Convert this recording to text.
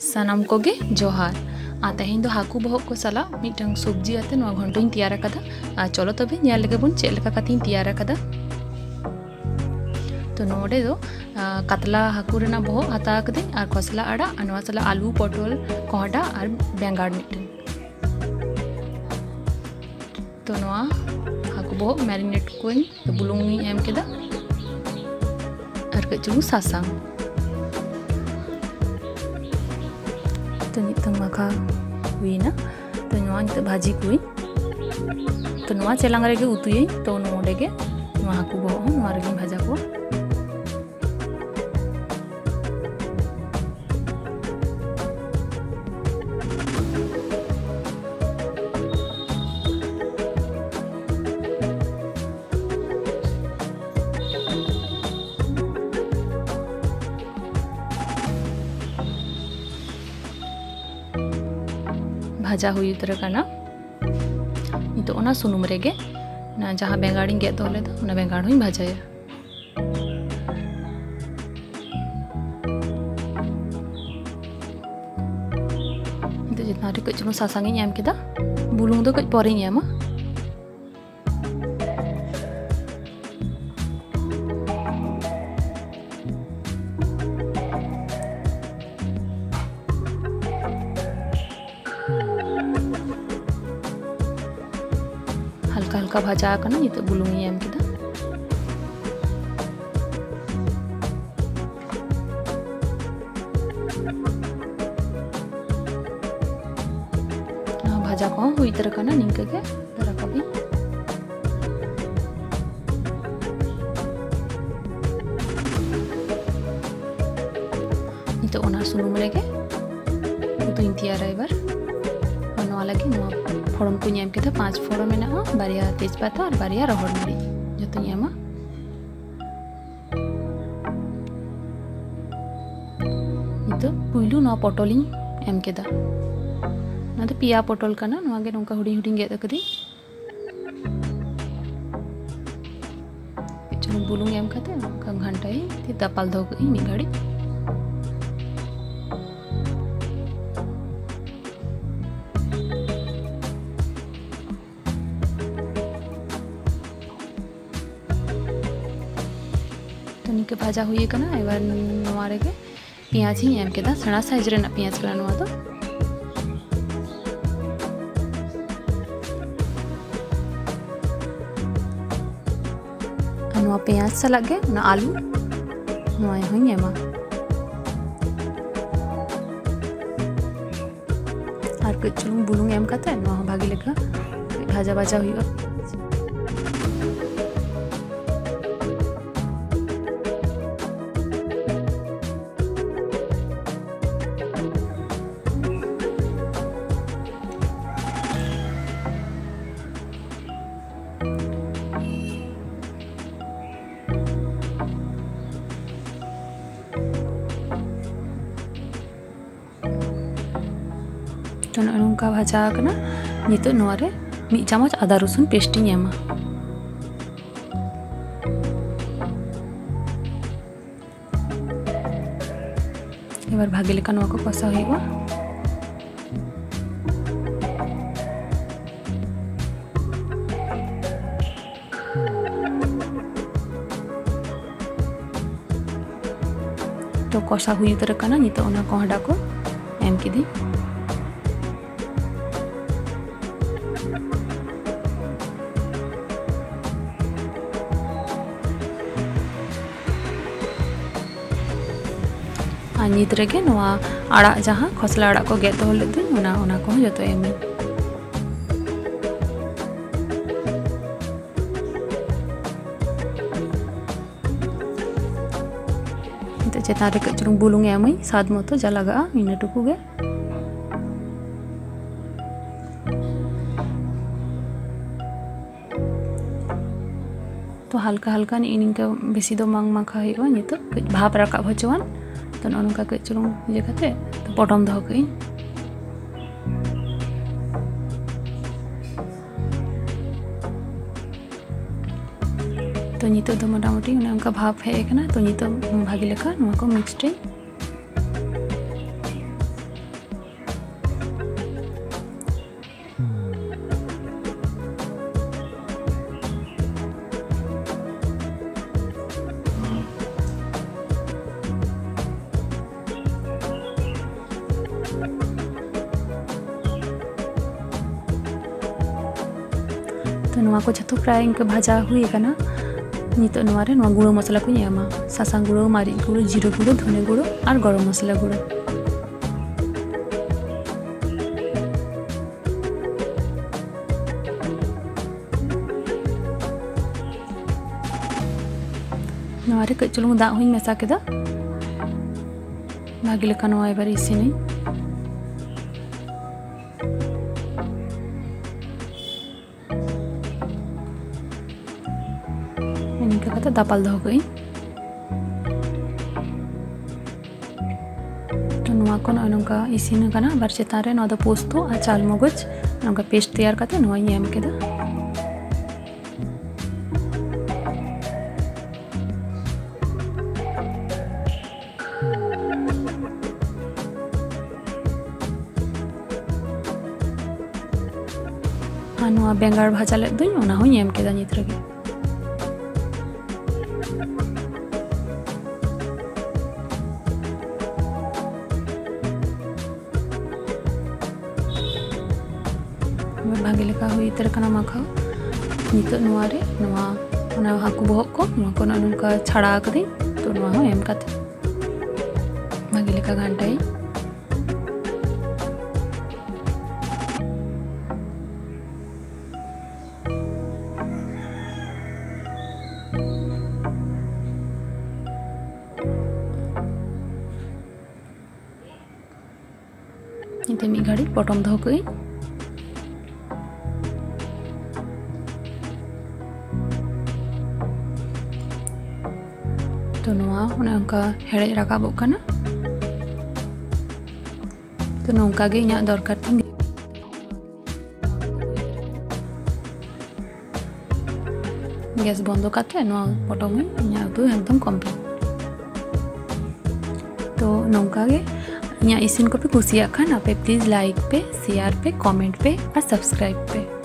सानाम कोगे जोहार आ तेहें दो हाकू बहक को साला मिटंग सब्जी आते नवा घंटों तैयार कदा आ चलो तबे ᱧᱮᱞ लेगे बन चेक लेका कतिन तैयार कदा तो नोडे दो कतला हाकू रेना बहक हता कदे आर खसला आड़ा नवा साला आलू पटल कोहडा आर बेंगाड़ मिटंग तो नवा हाकू बहक मैरिनेट कोइन तो बुलुंग एम केदा आर कचु सासांग तो नितंग माखा हुईना तो नवा नित भाजी कुई तो नवा चेलांग रेगे उतुई तो नोडेगे नवा हाकू बहक नवा रेगे भाजा को भाजा हुई उतर करना तो ओना सुनुम रेगे ना जहाँ बेंगाड़ी गेद दोले दा ओना बेंगाड़ हुई भाजाया तो जितना रे कचु सासांगी एम केदा बुलुंग दो कच परे एमा हल्का हल्का भाजा करना ये तो बुलुंगी एम केदा भाजा को हुई तरह करना निंके के तरह कभी ये तो ओना सुनुम रेगे तो इंतियार आइबार नवा लगे नवा फोड़न को एम केदा 5 फोड़न में बारिया तेजपाता और बारिया रहोड़ मरी जो तो एमा तो पुइलू नवा पटोलिंग एम केदा ना तो पिया पटल करना नवा गे नोंका हुडिंग हुडिंग गेद कदी चुनु बुलुंग एम खाते नोंका घंटाई ती दापाल दो कई मी घड़ी तो निके भाजा हुई करना एबार नवा रेगे पियाज ही एम केदा सड़ा साइज रेना पियाज करना नवा तो नवा पियाज सलागे ना आलू नवा हुई एमा आर कचु बुलुंग एम काते नवा भागी लेखा भाजा भाजा हुई तो नोंका भाजा करना नितो नवा रे मी चामच आदा रसुन पेस्टिंग एमा एबार भागे लेका नवा को कसा हुईबा तो कसा हुई उतर करना नितो ओना कोहडा को एम किदी नित रेगे नवा आड़ा जहाँ खसला आड़ा को गेद दो लेते ओना को जतो एमी तो चेतान रे कचुंग बुलुंग एमई स्वाद मतो जा लगा इन टुकु गे तो हल्का हल्का इनका बेसी दो मांग माखा हुआ नितो भाप राकाब होचवान तो नोंका कई चुलुंग ये खाते तो पटम दो कई तो नितो तो मोटामुटी उनका भाप हे एकना तो नितो भागी लेखा नोको मिक्सड तो नवा को जतो प्राय इनके भाजा हुई कना नितो नवा रे नवा गुड़ो मसला को एमा सासांग गुड़ो मारी गुड़ो जीरो गुड़ो धने गुड़ो और गरम मसला गुड़ो नवा रे कई चुलुंग दाग हुई मेसा केदा भागी लेका नवा एबार इसिनी इनका कथा दापाल दो गई तो नवा को नोंका इसिन कना बार चेतान रे नवा दो पोस्तो आ चाल मगज नोंका पेस्ट तैयार करते नवा एम केदा नवा बेंगार भाजा ले दुई ओना हुई एम केदा नित रगे भागे लेका हुई तर कना माखा नित नवा रे नवा ओना हाकु बहक को नवा को ननका छाड़ा कदी तो नवा हो एम काते भागे लेका घांटाई इते मी घड़ी पटम दो कई तो नवा उनका हेड़े राकाबो कना तो नौका गे इना दरकार थिंग गैस बंद करते नवा पटम इना तो एकदम कम्प्लीट तो नौका गे इना इसिन को पे कुसिया खान आपे प्लीज लाइक पे शेयर पे कमेंट पे और सब्सक्राइब पे।